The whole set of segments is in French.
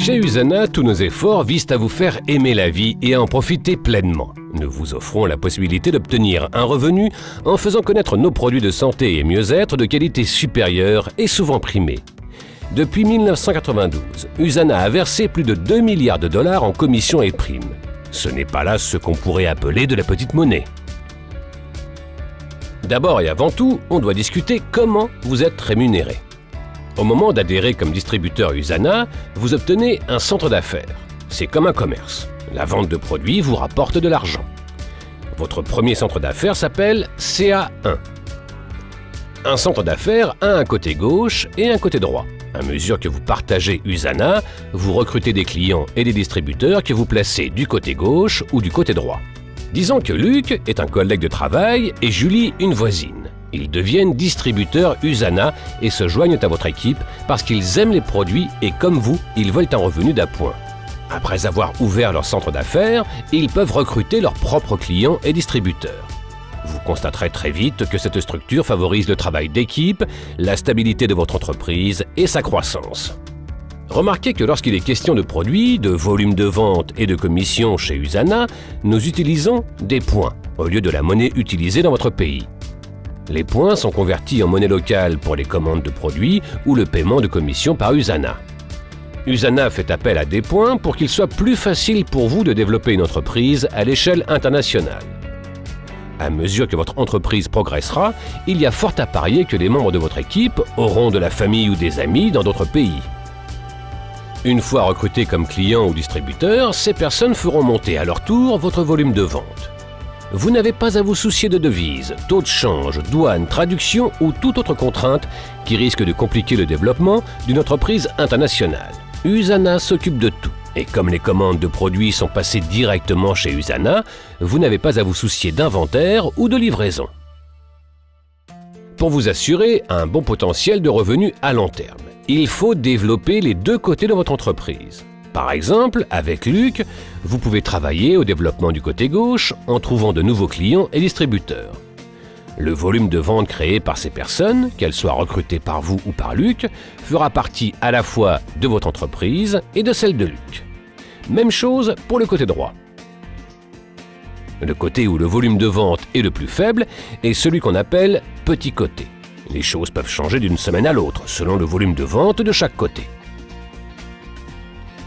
Chez Usana, tous nos efforts visent à vous faire aimer la vie et à en profiter pleinement. Nous vous offrons la possibilité d'obtenir un revenu en faisant connaître nos produits de santé et mieux-être de qualité supérieure et souvent primés. Depuis 1992, Usana a versé plus de 2 milliards de dollars en commissions et primes. Ce n'est pas là ce qu'on pourrait appeler de la petite monnaie. D'abord et avant tout, on doit discuter comment vous êtes rémunéré. Au moment d'adhérer comme distributeur Usana, vous obtenez un centre d'affaires. C'est comme un commerce. La vente de produits vous rapporte de l'argent. Votre premier centre d'affaires s'appelle CA1. Un centre d'affaires a un côté gauche et un côté droit. À mesure que vous partagez Usana, vous recrutez des clients et des distributeurs que vous placez du côté gauche ou du côté droit. Disons que Luc est un collègue de travail et Julie une voisine. Ils deviennent distributeurs Usana et se joignent à votre équipe parce qu'ils aiment les produits et comme vous, ils veulent un revenu d'appoint. Après avoir ouvert leur centre d'affaires, ils peuvent recruter leurs propres clients et distributeurs. Vous constaterez très vite que cette structure favorise le travail d'équipe, la stabilité de votre entreprise et sa croissance. Remarquez que lorsqu'il est question de produits, de volume de vente et de commissions chez Usana, nous utilisons des points au lieu de la monnaie utilisée dans votre pays. Les points sont convertis en monnaie locale pour les commandes de produits ou le paiement de commissions par Usana. Usana fait appel à des points pour qu'il soit plus facile pour vous de développer une entreprise à l'échelle internationale. À mesure que votre entreprise progressera, il y a fort à parier que les membres de votre équipe auront de la famille ou des amis dans d'autres pays. Une fois recrutés comme clients ou distributeurs, ces personnes feront monter à leur tour votre volume de vente. Vous n'avez pas à vous soucier de devises, taux de change, douane, traduction ou toute autre contrainte qui risque de compliquer le développement d'une entreprise internationale. Usana s'occupe de tout. Et comme les commandes de produits sont passées directement chez Usana, vous n'avez pas à vous soucier d'inventaire ou de livraison. Pour vous assurer un bon potentiel de revenus à long terme, il faut développer les deux côtés de votre entreprise. Par exemple, avec Luc, vous pouvez travailler au développement du côté gauche en trouvant de nouveaux clients et distributeurs. Le volume de vente créé par ces personnes, qu'elles soient recrutées par vous ou par Luc, fera partie à la fois de votre entreprise et de celle de Luc. Même chose pour le côté droit. Le côté où le volume de vente est le plus faible est celui qu'on appelle petit côté. Les choses peuvent changer d'une semaine à l'autre selon le volume de vente de chaque côté.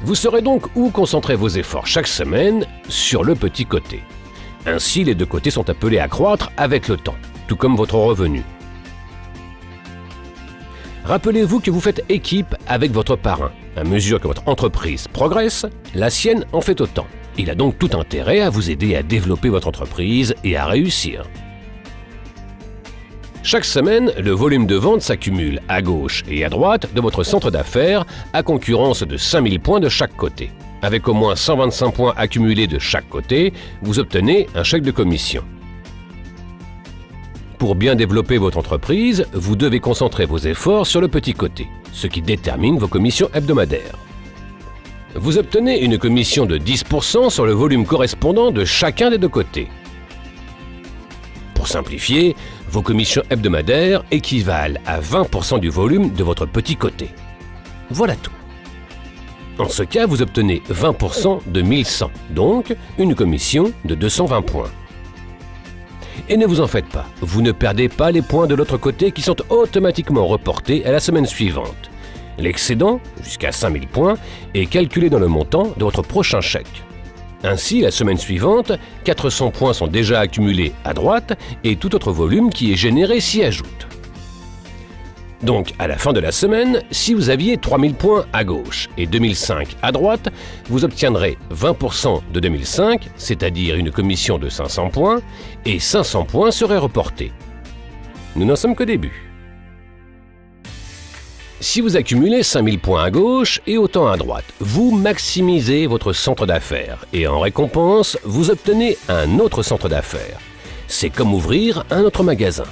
Vous saurez donc où concentrer vos efforts chaque semaine sur le petit côté. Ainsi, les deux côtés sont appelés à croître avec le temps, tout comme votre revenu. Rappelez-vous que vous faites équipe avec votre parrain. À mesure que votre entreprise progresse, la sienne en fait autant. Il a donc tout intérêt à vous aider à développer votre entreprise et à réussir. Chaque semaine, le volume de vente s'accumule à gauche et à droite de votre centre d'affaires à concurrence de 5000 points de chaque côté. Avec au moins 125 points accumulés de chaque côté, vous obtenez un chèque de commission. Pour bien développer votre entreprise, vous devez concentrer vos efforts sur le petit côté, ce qui détermine vos commissions hebdomadaires. Vous obtenez une commission de 10% sur le volume correspondant de chacun des deux côtés. Pour simplifier, vos commissions hebdomadaires équivalent à 20% du volume de votre petit côté. Voilà tout. En ce cas, vous obtenez 20% de 1100, donc une commission de 220 points. Et ne vous en faites pas, vous ne perdez pas les points de l'autre côté qui sont automatiquement reportés à la semaine suivante. L'excédent, jusqu'à 5000 points, est calculé dans le montant de votre prochain chèque. Ainsi, la semaine suivante, 400 points sont déjà accumulés à droite et tout autre volume qui est généré s'y ajoute. Donc, à la fin de la semaine, si vous aviez 3000 points à gauche et 2005 à droite, vous obtiendrez 20% de 2005, c'est-à-dire une commission de 500 points, et 500 points seraient reportés. Nous n'en sommes qu'au début. Si vous accumulez 5000 points à gauche et autant à droite, vous maximisez votre centre d'affaires et en récompense, vous obtenez un autre centre d'affaires. C'est comme ouvrir un autre magasin.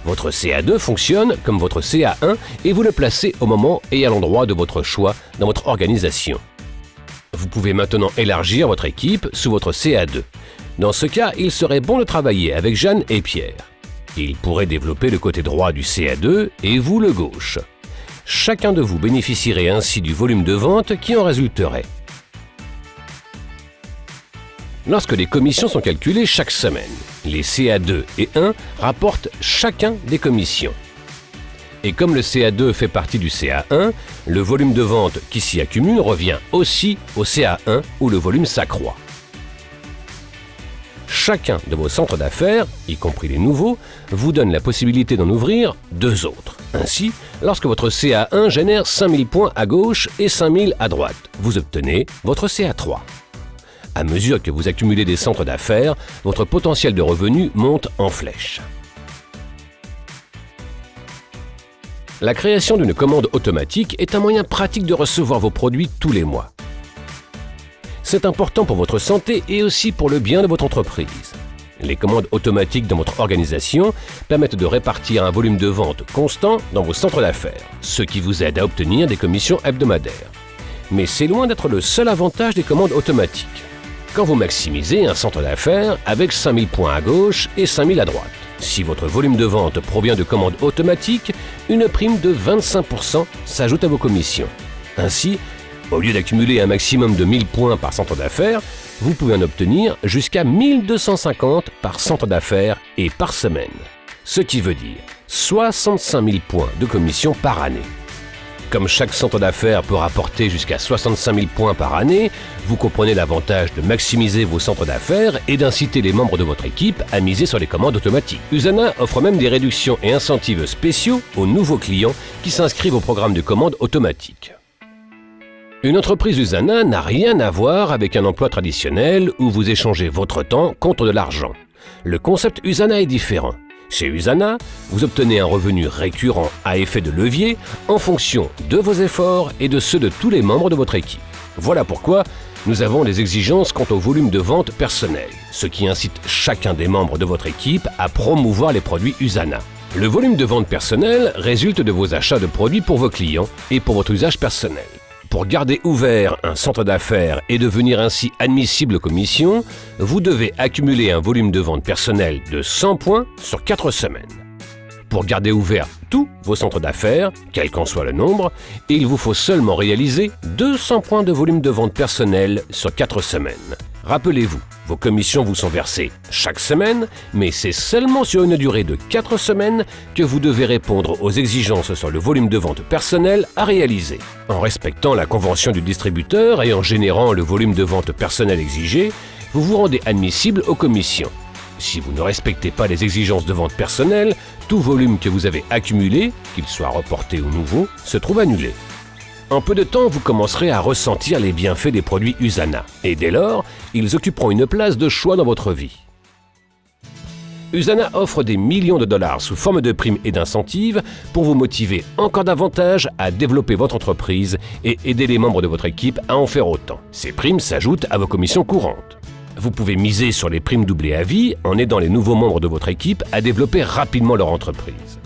Votre CA2 fonctionne comme votre CA1 et vous le placez au moment et à l'endroit de votre choix dans votre organisation. Vous pouvez maintenant élargir votre équipe sous votre CA2. Dans ce cas, il serait bon de travailler avec Jeanne et Pierre. Ils pourraient développer le côté droit du CA2 et vous le gauche. Chacun de vous bénéficierait ainsi du volume de vente qui en résulterait. Lorsque les commissions sont calculées chaque semaine, les CA2 et 1 rapportent chacun des commissions. Et comme le CA2 fait partie du CA1, le volume de vente qui s'y accumule revient aussi au CA1 où le volume s'accroît. Chacun de vos centres d'affaires, y compris les nouveaux, vous donne la possibilité d'en ouvrir 2 autres. Ainsi, lorsque votre CA1 génère 5000 points à gauche et 5000 à droite, vous obtenez votre CA3. À mesure que vous accumulez des centres d'affaires, votre potentiel de revenus monte en flèche. La création d'une commande automatique est un moyen pratique de recevoir vos produits tous les mois. C'est important pour votre santé et aussi pour le bien de votre entreprise. Les commandes automatiques dans votre organisation permettent de répartir un volume de vente constant dans vos centres d'affaires, ce qui vous aide à obtenir des commissions hebdomadaires. Mais c'est loin d'être le seul avantage des commandes automatiques. Quand vous maximisez un centre d'affaires avec 5000 points à gauche et 5000 à droite. Si votre volume de vente provient de commandes automatiques, une prime de 25% s'ajoute à vos commissions. Ainsi, au lieu d'accumuler un maximum de 1000 points par centre d'affaires, vous pouvez en obtenir jusqu'à 1250 par centre d'affaires et par semaine. Ce qui veut dire 65 000 points de commission par année. Comme chaque centre d'affaires peut rapporter jusqu'à 65 000 points par année, vous comprenez l'avantage de maximiser vos centres d'affaires et d'inciter les membres de votre équipe à miser sur les commandes automatiques. Usana offre même des réductions et incentives spéciaux aux nouveaux clients qui s'inscrivent au programme de commandes automatiques. Une entreprise Usana n'a rien à voir avec un emploi traditionnel où vous échangez votre temps contre de l'argent. Le concept Usana est différent. Chez Usana, vous obtenez un revenu récurrent à effet de levier en fonction de vos efforts et de ceux de tous les membres de votre équipe. Voilà pourquoi nous avons des exigences quant au volume de vente personnel, ce qui incite chacun des membres de votre équipe à promouvoir les produits Usana. Le volume de vente personnel résulte de vos achats de produits pour vos clients et pour votre usage personnel. Pour garder ouvert un centre d'affaires et devenir ainsi admissible aux commissions, vous devez accumuler un volume de vente personnel de 100 points sur 4 semaines. Pour garder ouvert tous vos centres d'affaires, quel qu'en soit le nombre, il vous faut seulement réaliser 200 points de volume de vente personnel sur 4 semaines. Rappelez-vous, vos commissions vous sont versées chaque semaine, mais c'est seulement sur une durée de 4 semaines que vous devez répondre aux exigences sur le volume de vente personnel à réaliser. En respectant la convention du distributeur et en générant le volume de vente personnel exigé, vous vous rendez admissible aux commissions. Si vous ne respectez pas les exigences de vente personnelle, tout volume que vous avez accumulé, qu'il soit reporté ou nouveau, se trouve annulé. En peu de temps, vous commencerez à ressentir les bienfaits des produits Usana, et dès lors, ils occuperont une place de choix dans votre vie. Usana offre des millions de dollars sous forme de primes et d'incentives pour vous motiver encore davantage à développer votre entreprise et aider les membres de votre équipe à en faire autant. Ces primes s'ajoutent à vos commissions courantes. Vous pouvez miser sur les primes doublées à vie en aidant les nouveaux membres de votre équipe à développer rapidement leur entreprise.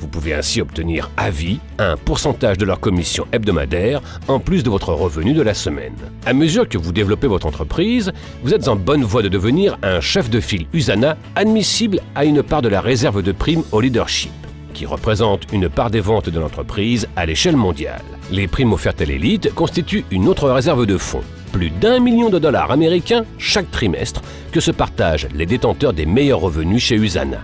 Vous pouvez ainsi obtenir à vie un pourcentage de leur commission hebdomadaire en plus de votre revenu de la semaine. À mesure que vous développez votre entreprise, vous êtes en bonne voie de devenir un chef de file Usana admissible à une part de la réserve de primes au leadership, qui représente une part des ventes de l'entreprise à l'échelle mondiale. Les primes offertes à l'élite constituent une autre réserve de fonds. Plus d'1 million de dollars américains chaque trimestre que se partagent les détenteurs des meilleurs revenus chez Usana.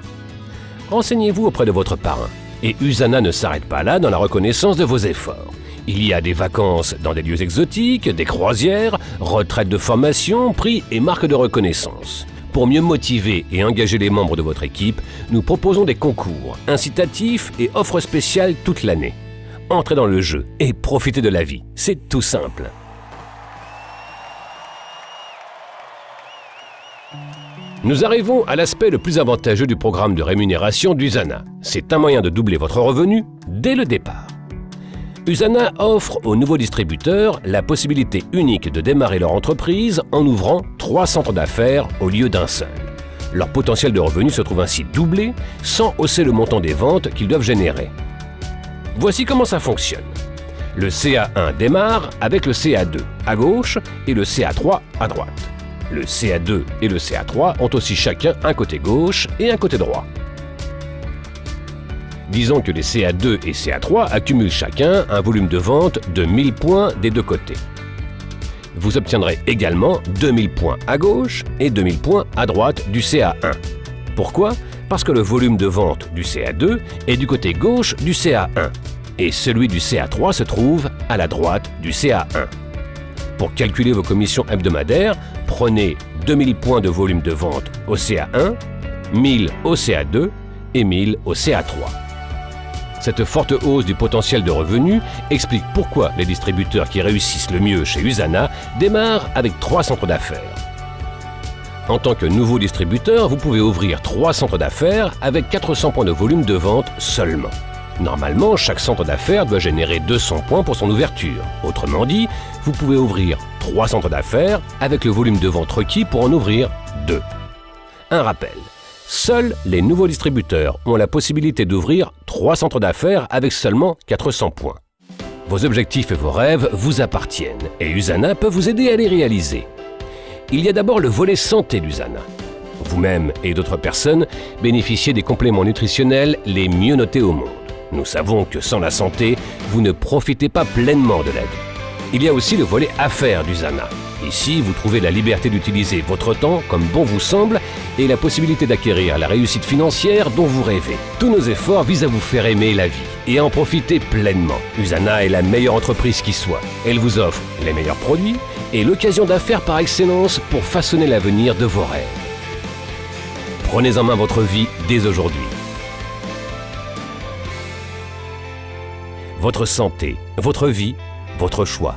Renseignez-vous auprès de votre parrain. Et Usana ne s'arrête pas là dans la reconnaissance de vos efforts. Il y a des vacances dans des lieux exotiques, des croisières, retraites de formation, prix et marques de reconnaissance. Pour mieux motiver et engager les membres de votre équipe, nous proposons des concours, incitatifs et offres spéciales toute l'année. Entrez dans le jeu et profitez de la vie. C'est tout simple. Nous arrivons à l'aspect le plus avantageux du programme de rémunération d'Usana. C'est un moyen de doubler votre revenu dès le départ. Usana offre aux nouveaux distributeurs la possibilité unique de démarrer leur entreprise en ouvrant 3 centres d'affaires au lieu d'un seul. Leur potentiel de revenu se trouve ainsi doublé sans hausser le montant des ventes qu'ils doivent générer. Voici comment ça fonctionne. Le CA1 démarre avec le CA2 à gauche et le CA3 à droite. Le CA2 et le CA3 ont aussi chacun un côté gauche et un côté droit. Disons que les CA2 et CA3 accumulent chacun un volume de vente de 1000 points des deux côtés. Vous obtiendrez également 2000 points à gauche et 2000 points à droite du CA1. Pourquoi ? Parce que le volume de vente du CA2 est du côté gauche du CA1 et celui du CA3 se trouve à la droite du CA1. Pour calculer vos commissions hebdomadaires, prenez 2000 points de volume de vente au CA1, 1000 au CA2 et 1000 au CA3. Cette forte hausse du potentiel de revenus explique pourquoi les distributeurs qui réussissent le mieux chez Usana démarrent avec 3 centres d'affaires. En tant que nouveau distributeur, vous pouvez ouvrir 3 centres d'affaires avec 400 points de volume de vente seulement. Normalement, chaque centre d'affaires doit générer 200 points pour son ouverture. Autrement dit, vous pouvez ouvrir 3 centres d'affaires avec le volume de vente requis pour en ouvrir 2. Un rappel. Seuls les nouveaux distributeurs ont la possibilité d'ouvrir 3 centres d'affaires avec seulement 400 points. Vos objectifs et vos rêves vous appartiennent et Usana peut vous aider à les réaliser. Il y a d'abord le volet santé d'Usana. Vous-même et d'autres personnes bénéficiez des compléments nutritionnels les mieux notés au monde. Nous savons que sans la santé, vous ne profitez pas pleinement de la vie. Il y a aussi le volet affaires d'Usana. Ici, vous trouvez la liberté d'utiliser votre temps comme bon vous semble et la possibilité d'acquérir la réussite financière dont vous rêvez. Tous nos efforts visent à vous faire aimer la vie et à en profiter pleinement. Usana est la meilleure entreprise qui soit. Elle vous offre les meilleurs produits et l'occasion d'affaires par excellence pour façonner l'avenir de vos rêves. Prenez en main votre vie dès aujourd'hui. Votre santé, votre vie, votre choix.